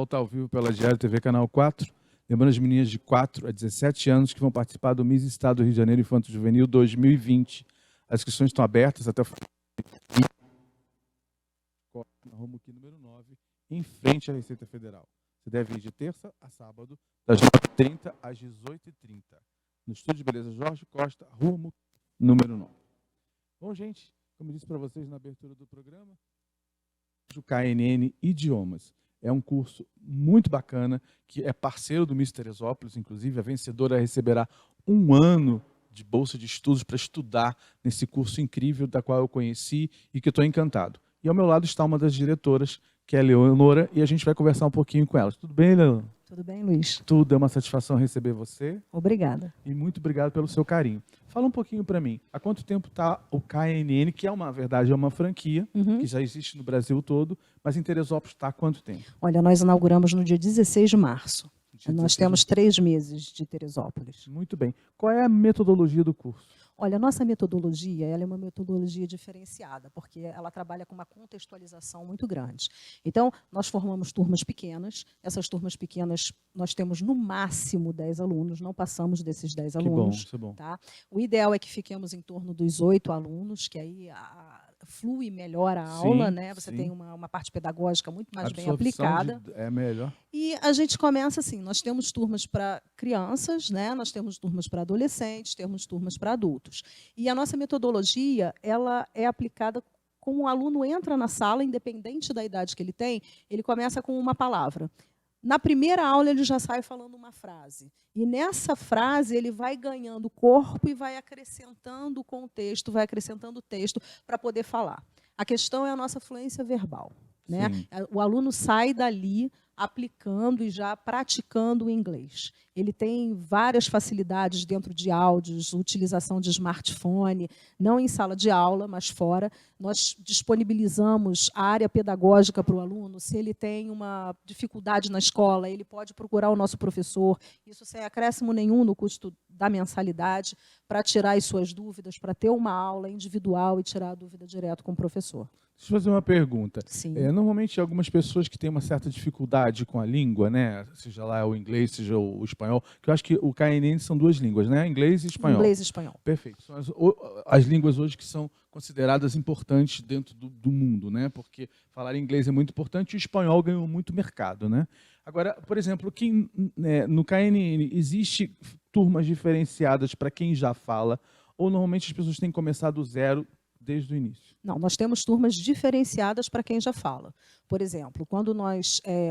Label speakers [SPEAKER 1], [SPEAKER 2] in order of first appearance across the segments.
[SPEAKER 1] está ao vivo pela Diário TV Canal 4. Lembrando as meninas de 4 a 17 anos que vão participar do Miss Estado do Rio de Janeiro Infanto Juvenil 2020. As inscrições estão abertas até o na Romuquim número 9, em frente à Receita Federal. Você deve ir de terça a sábado, das 9h30 às 18h30. No Estúdio de Beleza Jorge Costa, Romuquim número 9. Bom, gente, como eu disse para vocês na abertura do programa, o KNN Idiomas. É um curso muito bacana, que é parceiro do Miss Teresópolis, inclusive a vencedora receberá 1 ano de bolsa de estudos para estudar nesse curso incrível, da qual eu conheci e que estou encantado. E ao meu lado está uma das diretoras, que é a Leonora, e a gente vai conversar um pouquinho com ela. Tudo bem, Leonora?
[SPEAKER 2] Tudo bem, Luiz?
[SPEAKER 1] Tudo, é uma satisfação receber você.
[SPEAKER 2] Obrigada.
[SPEAKER 1] E muito obrigado pelo seu carinho. Fala um pouquinho para mim, há quanto tempo está o KNN, que é uma, na verdade, é uma franquia, que já existe no Brasil todo, mas em Teresópolis está há quanto tempo?
[SPEAKER 2] Olha, nós inauguramos no dia 16 de março. Nós temos 3 meses de Teresópolis.
[SPEAKER 1] Muito bem. Qual é a metodologia do curso?
[SPEAKER 2] Olha, a nossa metodologia ela é uma metodologia diferenciada, porque ela trabalha com uma contextualização muito grande. Então, nós formamos turmas pequenas. Essas turmas pequenas, nós temos no máximo 10 alunos, não passamos desses 10 alunos.
[SPEAKER 1] Que bom.
[SPEAKER 2] Tá? O ideal é que fiquemos em torno dos 8 alunos, que aí flui melhor a aula, né? Você tem uma parte pedagógica muito mais bem aplicada.
[SPEAKER 1] É melhor.
[SPEAKER 2] E a gente começa assim, nós temos turmas para crianças, né? Nós temos turmas para adolescentes, temos turmas para adultos. E a nossa metodologia, ela é aplicada como o aluno entra na sala, independente da idade que ele tem, ele começa com uma palavra. Na primeira aula, ele já sai falando uma frase. E nessa frase, ele vai ganhando corpo e vai acrescentando contexto, vai acrescentando texto para poder falar. A questão é a nossa fluência verbal, né? O aluno sai dali aplicando e já praticando o inglês. Ele tem várias facilidades dentro de áudios, utilização de smartphone, não em sala de aula, mas fora. Nós disponibilizamos a área pedagógica para o aluno. Se ele tem uma dificuldade na escola, ele pode procurar o nosso professor, isso sem acréscimo nenhum no custo da mensalidade, para tirar as suas dúvidas, para ter uma aula individual e tirar a dúvida direto com o professor.
[SPEAKER 1] Deixa eu fazer uma pergunta.
[SPEAKER 2] Sim.
[SPEAKER 1] Normalmente, algumas pessoas que têm uma certa dificuldade com a língua, né, seja lá o inglês, seja o espanhol, que eu acho que o KNN são 2 línguas, né? Inglês e espanhol.
[SPEAKER 2] Inglês e espanhol.
[SPEAKER 1] Perfeito. São as línguas hoje que são consideradas importantes dentro do mundo, né? Porque falar inglês é muito importante e o espanhol ganhou muito mercado, né? Agora, por exemplo, no KNN existe turmas diferenciadas para quem já fala ou normalmente as pessoas têm que começar do zero desde o início?
[SPEAKER 2] Não, nós temos turmas diferenciadas para quem já fala. Por exemplo, quando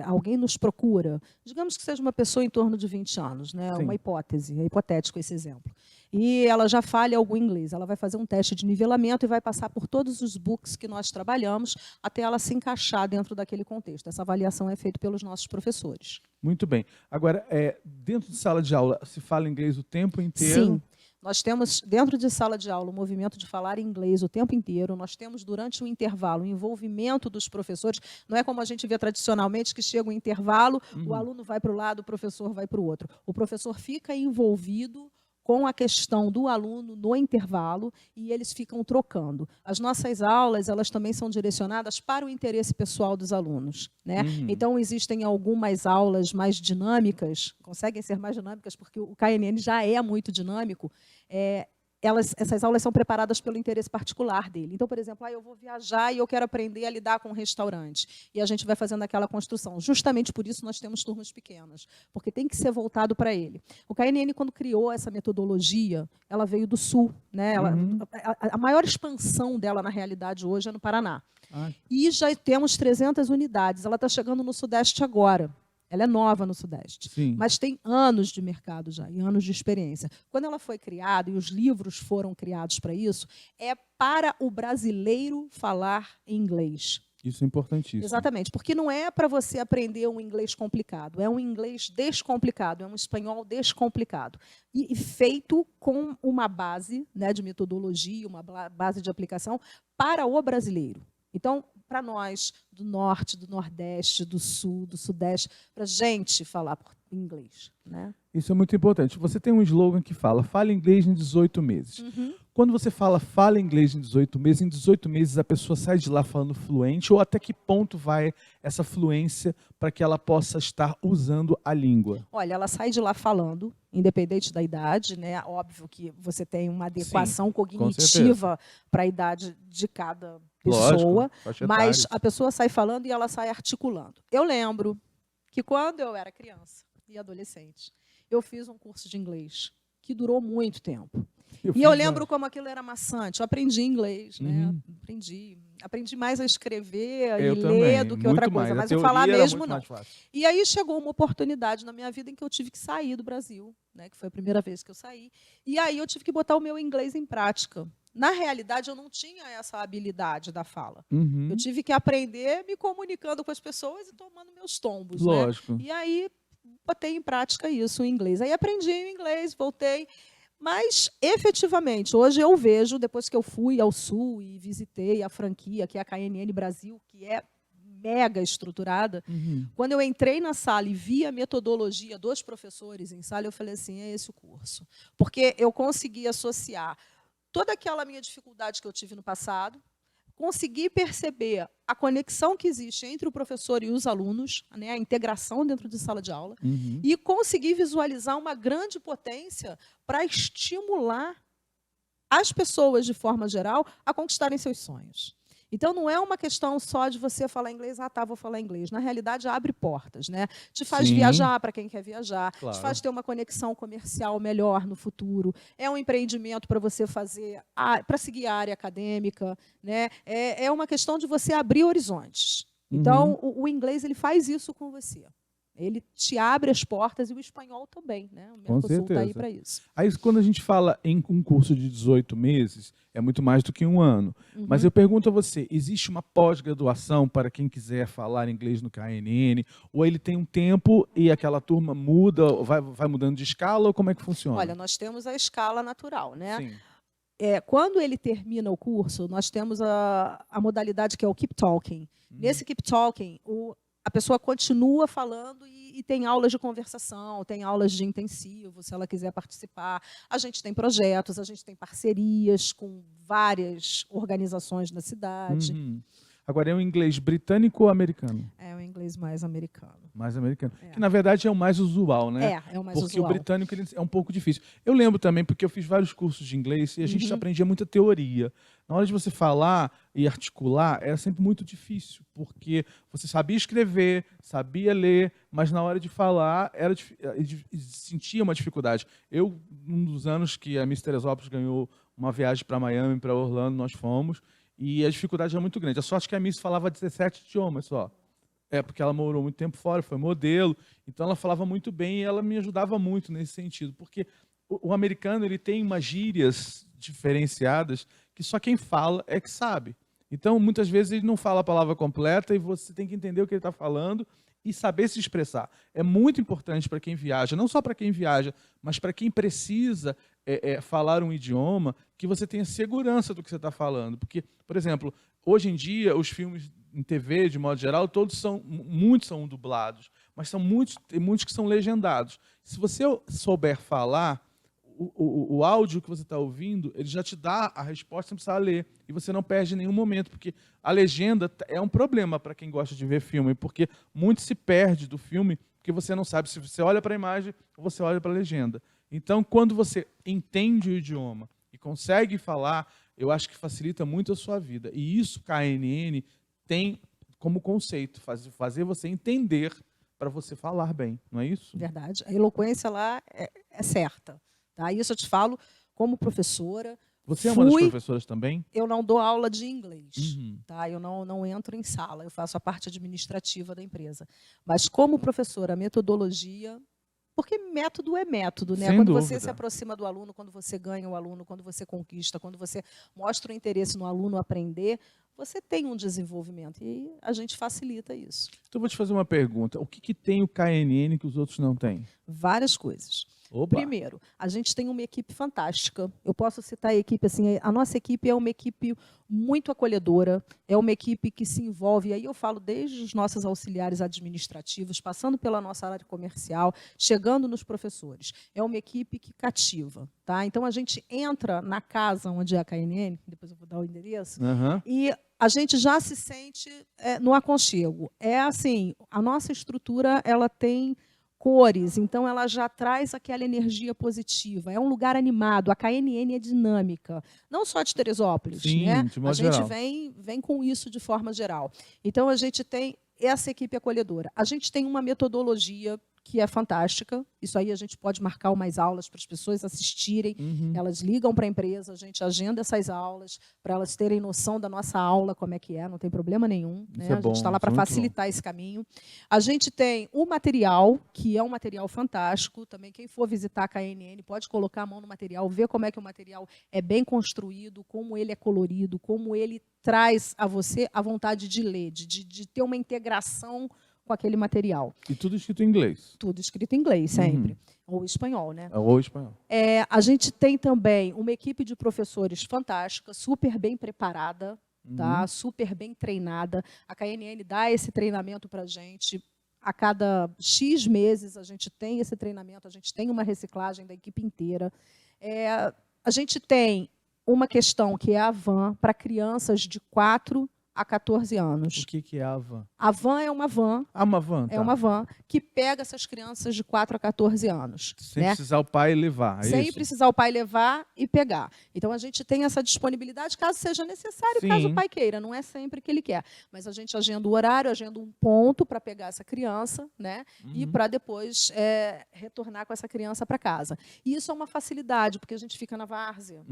[SPEAKER 2] alguém nos procura, digamos que seja uma pessoa em torno de 20 anos, né? Uma hipótese, é hipotético esse exemplo, e ela já fale algum inglês, ela vai fazer um teste de nivelamento e vai passar por todos os books que nós trabalhamos até ela se encaixar dentro daquele contexto. Essa avaliação é feita pelos nossos professores.
[SPEAKER 1] Muito bem. Agora, dentro de sala de aula, se fala inglês o tempo inteiro?
[SPEAKER 2] Sim. Nós temos, dentro de sala de aula, o movimento de falar inglês o tempo inteiro. Nós temos, durante o intervalo, o envolvimento dos professores. Não é como a gente vê tradicionalmente, que chega o intervalo, o aluno vai para o lado, o professor vai para o outro. O professor fica envolvido com a questão do aluno no intervalo e eles ficam trocando. As nossas aulas, elas também são direcionadas para o interesse pessoal dos alunos, né? Então, existem algumas aulas mais dinâmicas, conseguem ser mais dinâmicas porque o KNN já é muito dinâmico, essas aulas são preparadas pelo interesse particular dele. Então, por exemplo, eu vou viajar e eu quero aprender a lidar com um restaurante. E a gente vai fazendo aquela construção. Justamente por isso nós temos turmas pequenas, porque tem que ser voltado para ele. O KNN, quando criou essa metodologia, ela veio do Sul, né? A maior expansão dela, na realidade, hoje é no Paraná. E já temos 300 unidades. Ela está chegando no Sudeste agora. Ela é nova no Sudeste, mas tem anos de mercado já e anos de experiência. Quando ela foi criada, e os livros foram criados para isso, é para o brasileiro falar inglês.
[SPEAKER 1] Isso é importantíssimo.
[SPEAKER 2] Exatamente, porque não é para você aprender um inglês complicado, é um inglês descomplicado, é um espanhol descomplicado. E feito com uma base, né, de metodologia, uma base de aplicação para o brasileiro. Então, para nós, do Norte, do Nordeste, do Sul, do Sudeste, para a gente falar inglês, né?
[SPEAKER 1] Isso é muito importante. Você tem um slogan que fala, fale inglês em 18 meses. Quando você fala inglês em 18 meses a pessoa sai de lá falando fluente, ou até que ponto vai essa fluência para que ela possa estar usando a língua?
[SPEAKER 2] Olha, ela sai de lá falando, independente da idade, né? Óbvio que você tem uma adequação cognitiva para a idade de cada pessoa,
[SPEAKER 1] lógico,
[SPEAKER 2] mas a pessoa sai falando e ela sai articulando. Eu lembro que quando eu era criança e adolescente, eu fiz um curso de inglês que durou muito tempo. Eu lembro como aquilo era maçante. Eu aprendi inglês, né? Aprendi mais a escrever e ler do que outra coisa, mas o falar mesmo não. E aí chegou uma oportunidade na minha vida em que eu tive que sair do Brasil, né? Que foi a primeira vez que eu saí. E aí eu tive que botar o meu inglês em prática. Na realidade, eu não tinha essa habilidade da fala. Eu tive que aprender me comunicando com as pessoas e tomando meus tombos.
[SPEAKER 1] Lógico.
[SPEAKER 2] Né? E aí botei em prática isso, o inglês. Aí aprendi o inglês, voltei. Mas, efetivamente, hoje eu vejo, depois que eu fui ao Sul e visitei a franquia, que é a KNN Brasil, que é mega estruturada, quando eu entrei na sala e vi a metodologia dos professores em sala, eu falei assim, é esse o curso. Porque eu consegui associar toda aquela minha dificuldade que eu tive no passado, consegui perceber a conexão que existe entre o professor e os alunos, né, a integração dentro de sala de aula, e consegui visualizar uma grande potência para estimular as pessoas, de forma geral, a conquistarem seus sonhos. Então, não é uma questão só de você falar inglês, vou falar inglês. Na realidade, abre portas, né? Te faz viajar para quem quer viajar, te faz ter uma conexão comercial melhor no futuro. É um empreendimento para você fazer, para seguir a área acadêmica, né? É uma questão de você abrir horizontes. Então, o inglês ele faz isso com você. Ele te abre as portas e o espanhol também, né? O Mercosul está aí para isso.
[SPEAKER 1] Aí, quando a gente fala em um curso de 18 meses, é muito mais do que um ano. Mas eu pergunto a você, existe uma pós-graduação para quem quiser falar inglês no KNN? Ou ele tem um tempo e aquela turma muda, vai mudando de escala, ou como é que funciona?
[SPEAKER 2] Olha, nós temos a escala natural, né?
[SPEAKER 1] Sim.
[SPEAKER 2] Quando ele termina o curso, nós temos a modalidade que é o Keep Talking. Nesse Keep Talking, a pessoa continua falando e tem aulas de conversação, tem aulas de intensivo, se ela quiser participar. A gente tem projetos, a gente tem parcerias com várias organizações na cidade.
[SPEAKER 1] Agora, é um inglês britânico ou americano?
[SPEAKER 2] É o inglês mais americano.
[SPEAKER 1] Mais americano. Que, na verdade, é o mais usual, né?
[SPEAKER 2] É o mais
[SPEAKER 1] porque
[SPEAKER 2] usual.
[SPEAKER 1] O britânico ele é um pouco difícil. Eu lembro também, porque eu fiz vários cursos de inglês e a gente aprendia muita teoria. Na hora de você falar e articular, era sempre muito difícil, porque você sabia escrever, sabia ler, mas na hora de falar, sentia uma dificuldade. Um dos anos que a Miss Teresópolis ganhou uma viagem para Miami, para Orlando, nós fomos, e a dificuldade é muito grande. A sorte é que a Miss falava 17 idiomas só. Porque ela morou muito tempo fora, foi modelo, então ela falava muito bem e ela me ajudava muito nesse sentido, porque o americano ele tem umas gírias diferenciadas que só quem fala é que sabe. Então, muitas vezes, ele não fala a palavra completa e você tem que entender o que ele está falando e saber se expressar. É muito importante para quem viaja, não só para quem viaja, mas para quem precisa falar um idioma, que você tenha segurança do que você está falando. Porque, por exemplo, hoje em dia, os filmes em TV, de modo geral, muitos são dublados, mas tem muitos que são legendados. Se você souber falar, o áudio que você está ouvindo, ele já te dá a resposta sem precisar ler. E você não perde nenhum momento, porque a legenda é um problema para quem gosta de ver filme, porque muito se perde do filme, porque você não sabe se você olha para a imagem ou você olha para a legenda. Então, quando você entende o idioma e consegue falar, eu acho que facilita muito a sua vida. E isso, KNN, tem como conceito, fazer você entender para você falar bem, não é isso?
[SPEAKER 2] Verdade. A eloquência lá é certa. Tá? Isso eu te falo como professora.
[SPEAKER 1] Você é uma das professoras também?
[SPEAKER 2] Eu não dou aula de inglês. Tá? Eu não entro em sala, eu faço a parte administrativa da empresa. Mas como professora, a metodologia... Porque método é método, né? Quando você se aproxima do aluno, quando você ganha o aluno, quando você conquista, quando você mostra o interesse no aluno aprender, você tem um desenvolvimento e a gente facilita isso.
[SPEAKER 1] Então, eu vou te fazer uma pergunta. O que tem o KNN que os outros não têm?
[SPEAKER 2] Várias coisas.
[SPEAKER 1] Oba.
[SPEAKER 2] Primeiro, a gente tem uma equipe fantástica. Eu posso citar a equipe assim, a nossa equipe é uma equipe muito acolhedora, é uma equipe que se envolve, e aí eu falo desde os nossos auxiliares administrativos, passando pela nossa área comercial, chegando nos professores. É uma equipe que cativa, tá? Então a gente entra na casa onde é a KNN, depois eu vou dar o endereço, e a gente já se sente no aconchego. É assim, a nossa estrutura, ela tem cores, então ela já traz aquela energia positiva. É um lugar animado, a KNN é dinâmica, não só de Teresópolis,
[SPEAKER 1] Sim,
[SPEAKER 2] né?
[SPEAKER 1] de modo
[SPEAKER 2] A gente
[SPEAKER 1] geral.
[SPEAKER 2] vem com isso de forma geral. Então a gente tem essa equipe acolhedora. A gente tem uma metodologia que é fantástica. Isso aí a gente pode marcar umas aulas para as pessoas assistirem. Elas ligam para a empresa, a gente agenda essas aulas para elas terem noção da nossa aula, como é que é, não tem problema nenhum. Né? A gente está lá para facilitar esse caminho. A gente tem o material, que é um material fantástico. Também quem for visitar a KNN pode colocar a mão no material, ver como é que o material é bem construído, como ele é colorido, como ele traz a você a vontade de ler, de ter uma integração com aquele material.
[SPEAKER 1] E tudo escrito em inglês?
[SPEAKER 2] Tudo escrito em inglês, sempre. Ou espanhol, né?
[SPEAKER 1] Ou espanhol.
[SPEAKER 2] A gente tem também uma equipe de professores fantástica, super bem preparada, tá? Super bem treinada. A KNN dá esse treinamento para a gente. A cada X meses a gente tem esse treinamento, a gente tem uma reciclagem da equipe inteira. A gente tem uma questão que é a van para crianças de 4 a 14 anos.
[SPEAKER 1] O que é a van?
[SPEAKER 2] A van é uma van.
[SPEAKER 1] Uma van, tá.
[SPEAKER 2] É uma van que pega essas crianças de 4 a 14 anos.
[SPEAKER 1] Sem precisar o pai levar,
[SPEAKER 2] Sem precisar o pai levar e pegar. Então, a gente tem essa disponibilidade caso seja necessário, caso o pai queira. Não é sempre que ele quer. Mas a gente agenda o horário, agenda um ponto para pegar essa criança, né? E para depois retornar com essa criança para casa. E isso é uma facilidade, porque a gente fica na várzea.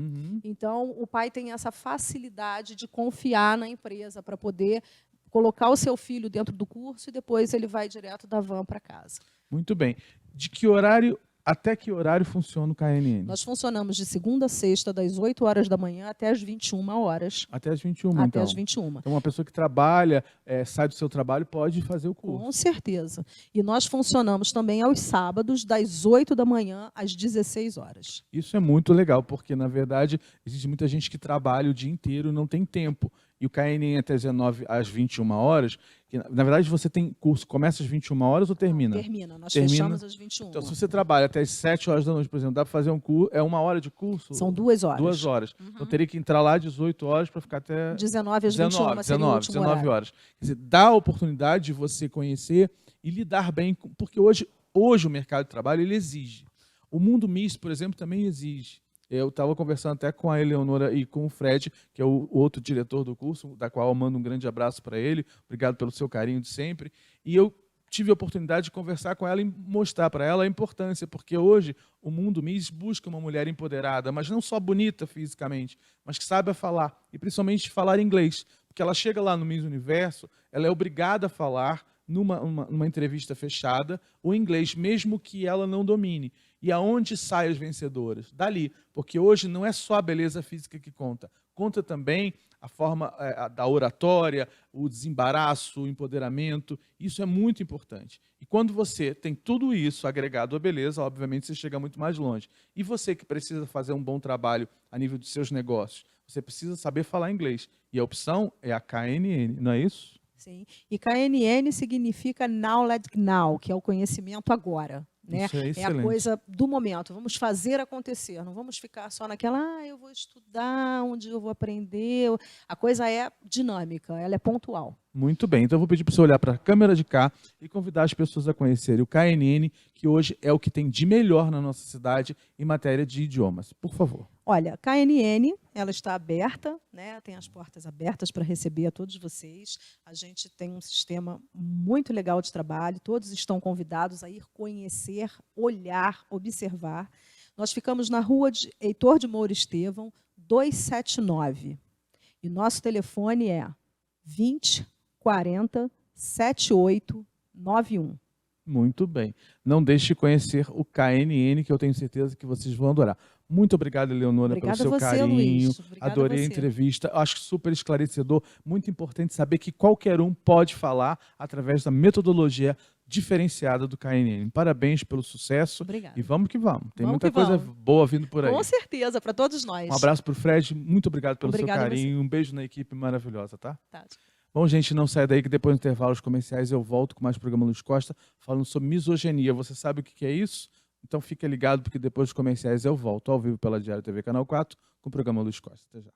[SPEAKER 2] Então, o pai tem essa facilidade de confiar na empresa para poder colocar o seu filho dentro do curso e depois ele vai direto da van para casa.
[SPEAKER 1] Muito bem. De que horário até que horário funciona o KNN?
[SPEAKER 2] Nós funcionamos de segunda a sexta, das 8 horas da manhã até as 21 horas.
[SPEAKER 1] Até as 21, então?
[SPEAKER 2] Até as 21.
[SPEAKER 1] Então, uma pessoa que trabalha, sai do seu trabalho, pode fazer o curso?
[SPEAKER 2] Com certeza. E nós funcionamos também aos sábados, das 8 da manhã às 16 horas.
[SPEAKER 1] Isso é muito legal, porque, na verdade, existe muita gente que trabalha o dia inteiro e não tem tempo. E o KNN até 19 às 21 horas, que, na verdade, você tem curso, começa às 21 horas ou termina?
[SPEAKER 2] Não, termina, nós fechamos às 21.
[SPEAKER 1] Então, se você trabalha até as 7 horas da noite, por exemplo, dá para fazer um curso, é 1 hora de curso?
[SPEAKER 2] São 2 horas.
[SPEAKER 1] 2 horas. Então, teria que entrar lá às 18 horas para ficar até...
[SPEAKER 2] 19 às 21,
[SPEAKER 1] 19 horas. Quer dizer, dá a oportunidade de você conhecer e lidar bem, porque hoje o mercado de trabalho ele exige. O mundo misto, por exemplo, também exige. Eu estava conversando até com a Eleonora e com o Fred, que é o outro diretor do curso, da qual eu mando um grande abraço para ele. Obrigado pelo seu carinho de sempre. E eu tive a oportunidade de conversar com ela e mostrar para ela a importância, porque hoje o mundo MIS busca uma mulher empoderada, mas não só bonita fisicamente, mas que saiba falar, e principalmente falar inglês. Porque ela chega lá no Miss Universo, ela é obrigada a falar numa entrevista fechada o inglês, mesmo que ela não domine. E aonde saem as vencedoras? Dali. Porque hoje não é só a beleza física que conta. Conta também a forma da oratória, o desembaraço, o empoderamento. Isso é muito importante. E quando você tem tudo isso agregado à beleza, obviamente você chega muito mais longe. E você que precisa fazer um bom trabalho a nível dos seus negócios, você precisa saber falar inglês. E a opção é a KNN, não é isso?
[SPEAKER 2] Sim. E KNN significa Knowledge Now, que é o conhecimento agora. Né?
[SPEAKER 1] Isso
[SPEAKER 2] é a coisa do momento. Vamos fazer acontecer. Não vamos ficar só naquela, eu vou estudar, onde eu vou aprender. A coisa é dinâmica, ela é pontual.
[SPEAKER 1] Muito bem. Então, eu vou pedir para você olhar para a câmera de cá e convidar as pessoas a conhecerem o KNN, que hoje é o que tem de melhor na nossa cidade em matéria de idiomas. Por favor.
[SPEAKER 2] Olha, a KNN, ela está aberta, né? Tem as portas abertas para receber a todos vocês. A gente tem um sistema muito legal de trabalho, todos estão convidados a ir conhecer, olhar, observar. Nós ficamos na rua de Heitor de Moura Estevão, 279. E nosso telefone é 20 40 7891.
[SPEAKER 1] Muito bem. Não deixe de conhecer o KNN, que eu tenho certeza que vocês vão adorar. Muito obrigado, Eleonora, pelo seu carinho. Adorei a entrevista. Acho super esclarecedor. Muito importante saber que qualquer um pode falar através da metodologia diferenciada do KNN. Parabéns pelo sucesso.
[SPEAKER 2] Obrigada.
[SPEAKER 1] E vamos que vamos. Tem
[SPEAKER 2] Vamos
[SPEAKER 1] muita
[SPEAKER 2] que
[SPEAKER 1] coisa
[SPEAKER 2] vamos.
[SPEAKER 1] boa vindo por aí.
[SPEAKER 2] Com certeza, para todos nós.
[SPEAKER 1] Um abraço para o Fred. Muito obrigado pelo
[SPEAKER 2] Obrigada a
[SPEAKER 1] seu
[SPEAKER 2] você.
[SPEAKER 1] carinho. Um beijo na equipe maravilhosa, tá?
[SPEAKER 2] Tá.
[SPEAKER 1] Bom, gente, não sai daí que depois dos intervalos comerciais eu volto com mais programa Luiz Costa falando sobre misoginia. Você sabe o que é isso? Então fica ligado porque depois dos comerciais eu volto ao vivo pela Diário TV Canal 4 com o programa Luiz Costa. Até já.